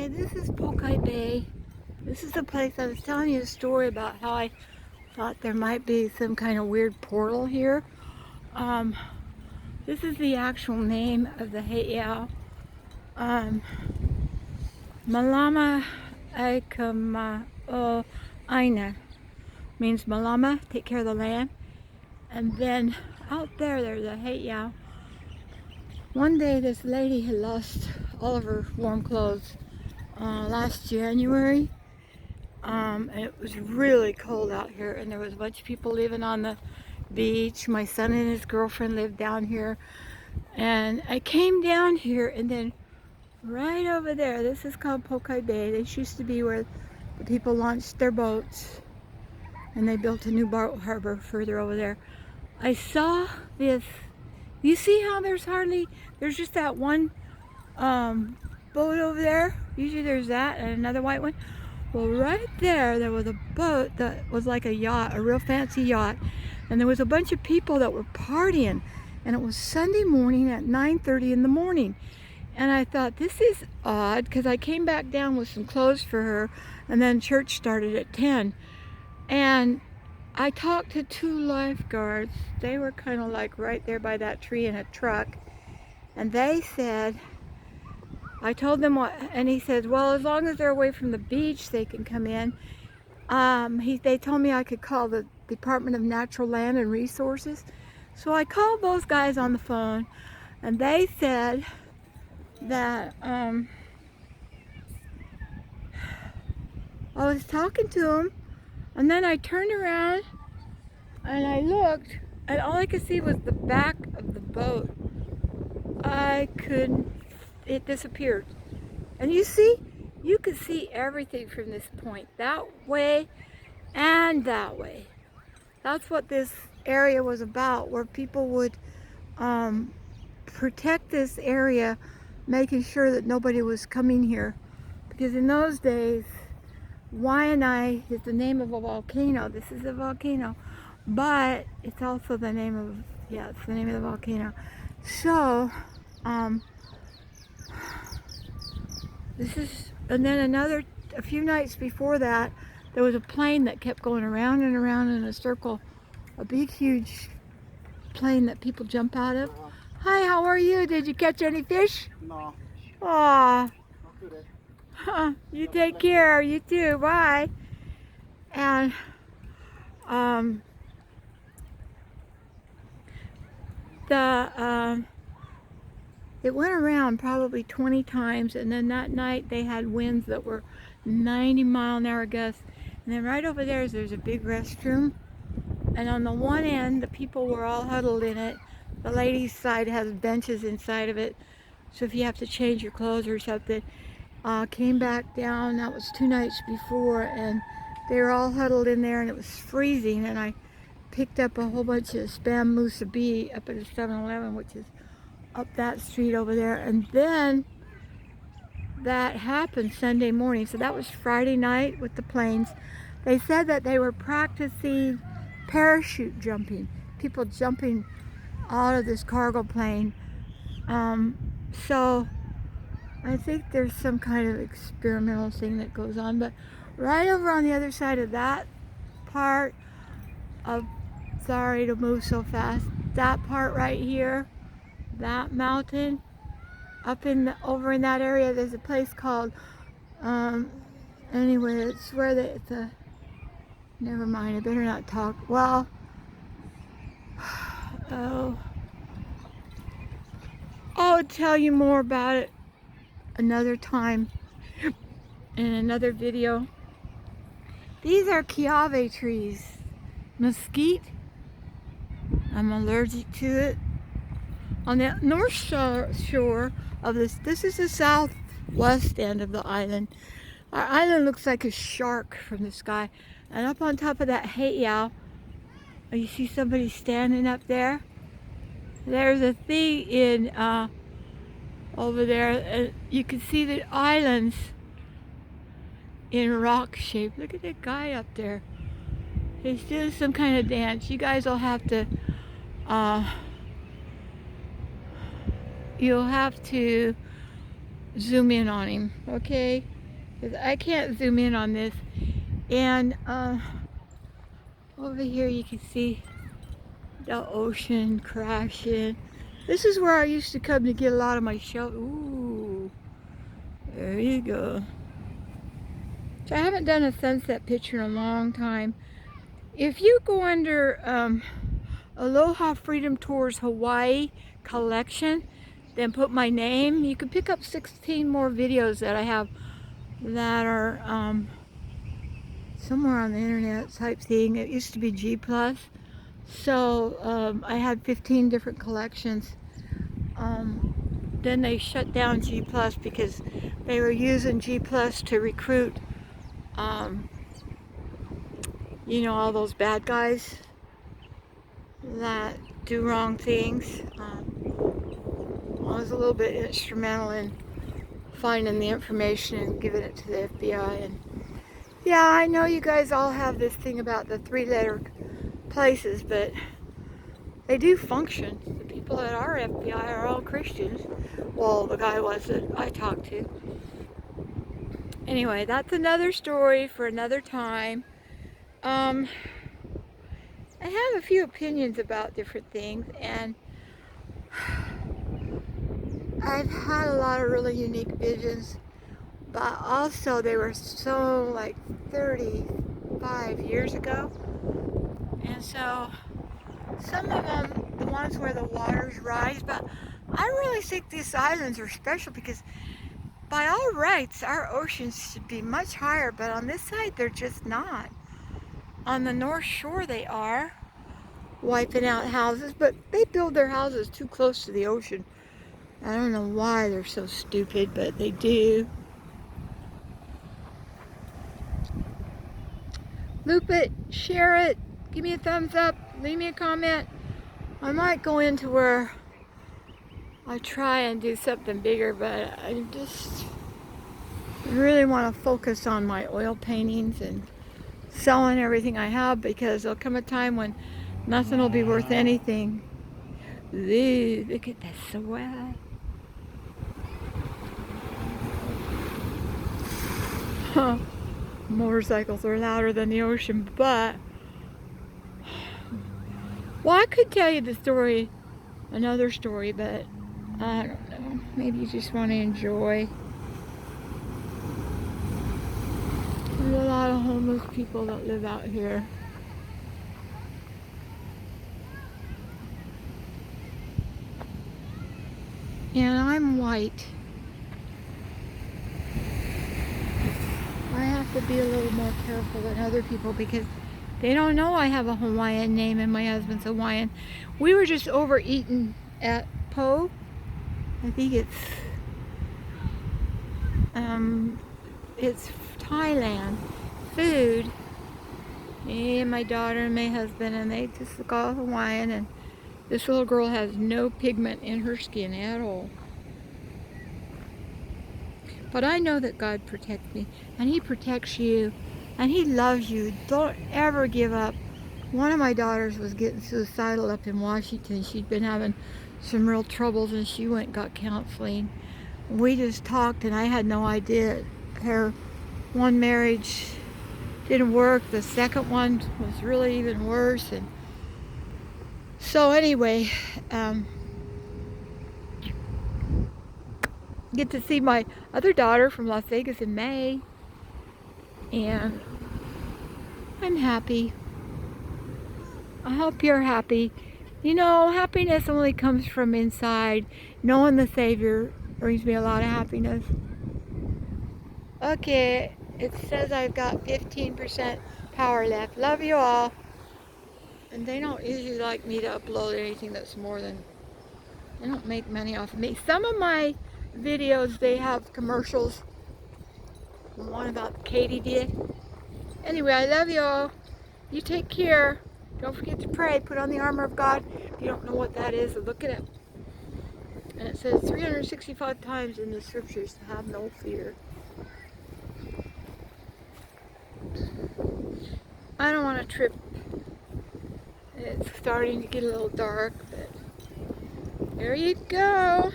Hi, this is Pokai Bay. This is the place I was telling you a story about how I thought there might be some kind of weird portal here. Um, this is the actual name of the heiau. Malama Aikama o Aina means Malama, take care of the land. And then out there, there's a heiau. One day this lady had lost all of her warm clothes last January. It was really cold out here, and there was a bunch of people living on the beach. My son and his girlfriend lived down here, and I came down here, and then right over there, this is called Pokai Bay. This used to be where the people launched their boats, and they built a new boat harbor further over there. I saw this. You see how there's just that one boat over there? Usually there's that and another white one. Well, right there was a boat that was like a yacht, a real fancy yacht. And there was a bunch of people that were partying. And it was Sunday morning at 9:30 in the morning. And I thought, this is odd, because I came back down with some clothes for her, and then church started at 10. And I talked to two lifeguards. They were kind of like right there by that tree in a truck. And they said, I told them what, and he said, well, as long as they're away from the beach, they can come in. They told me I could call the Department of Natural Land and Resources. So I called those guys on the phone, and they said that I was talking to them, and then I turned around and I looked, and all I could see was the back of the boat. It disappeared. And you see, you could see everything from this point, that way and that way. That's what this area was about, where people would protect this area, making sure that nobody was coming here. Because in those days, Waianae is the name of a volcano. This is a volcano, but it's also the name of, it's the name of the volcano. So, and then a few nights before that, there was a plane that kept going around and around in a circle. A big, huge plane that people jump out of. Hi, how are you? Did you catch any fish? No. Aw. You take care. You too. Bye. And, it went around probably 20 times, and then that night they had winds that were 90-mile-an-hour gusts. And then right over there's a big restroom, and on the one end the people were all huddled in it. The ladies' side has benches inside of it, so if you have to change your clothes or something. Came back down, that was 2 nights before, and they were all huddled in there, and it was freezing, and I picked up a whole bunch of Spam Musubi up at a 7-Eleven, which is up that street over there. And then that happened Sunday morning. So that was Friday night with the planes. They said that they were practicing parachute jumping, people jumping out of this cargo plane. So I think there's some kind of experimental thing that goes on. But right over on the other side of that part of, sorry to move so fast, that part right here, that mountain, over in that area, there's a place called, anyway, it's where never mind, I better not talk. Well, I'll tell you more about it another time in another video. These are kiave trees, mesquite. I'm allergic to it. On the north shore of this is the southwest end of the island. Our island looks like a shark from the sky. And up on top of that heiau, you see somebody standing up there? There's a thing in over there. You can see the islands in rock shape. Look at that guy up there. He's doing some kind of dance. You guys will have to you'll have to zoom in on him, okay? Because I can't zoom in on this. And over here you can see the ocean crashing. This is where I used to come to get a lot of my shelter. Ooh, there you go. So I haven't done a sunset picture in a long time. If you go under Aloha Freedom Tours Hawaii collection, then put my name, you can pick up 16 more videos that I have that are somewhere on the internet type thing. It used to be G+. So I had 15 different collections. Then they shut down G+ because they were using G+ to recruit, you know, all those bad guys that do wrong things. I was a little bit instrumental in finding the information and giving it to the FBI. And yeah, I know you guys all have this thing about the 3-letter places, but they do function. The people at our FBI are all Christians. Well, the guy was that I talked to. Anyway, that's another story for another time. I have a few opinions about different things, and I've had a lot of really unique visions, but also they were so like 35 years ago. And so some of them, the ones where the waters rise, but I really think these islands are special because by all rights our oceans should be much higher, but on this side they're just not. On the North Shore they are, wiping out houses, but they build their houses too close to the ocean. I don't know why they're so stupid, but they do. Loop it, share it, give me a thumbs up, leave me a comment. I might go into where I try and do something bigger, but I just really want to focus on my oil paintings and selling everything I have, because there'll come a time when nothing will be worth anything. Ooh, look at that swell. Huh. Motorcycles are louder than the ocean, but well, I could tell you the story, another story, but I don't know. Maybe you just want to enjoy. There's a lot of homeless people that live out here. And I'm white. I have to be a little more careful than other people because they don't know I have a Hawaiian name and my husband's Hawaiian. We were just overeating at Po. I think it's Thailand food. Me and my daughter and my husband, and they just look all Hawaiian, and this little girl has no pigment in her skin at all. But I know that God protects me, and He protects you, and He loves you. Don't ever give up. One of my daughters was getting suicidal up in Washington. She'd been having some real troubles, and she went and got counseling. We just talked, and I had no idea. Her one marriage didn't work. The second one was really even worse. And so anyway, get to see my other daughter from Las Vegas in May, and I'm happy. I hope you're happy. You know, happiness only comes from inside. Knowing the Savior brings me a lot of happiness. Okay, it says I've got 15% power left. Love you all. And they don't usually like me to upload anything that's more than, they don't make money off of me. Some of my videos, they have commercials. The one about Katie did. Anyway, I love you all. You take care. Don't forget to pray. Put on the armor of God. If you don't know what that is, look it up. And it says 365 times in the scriptures to have no fear. I don't want to trip. It's starting to get a little dark, but there you go.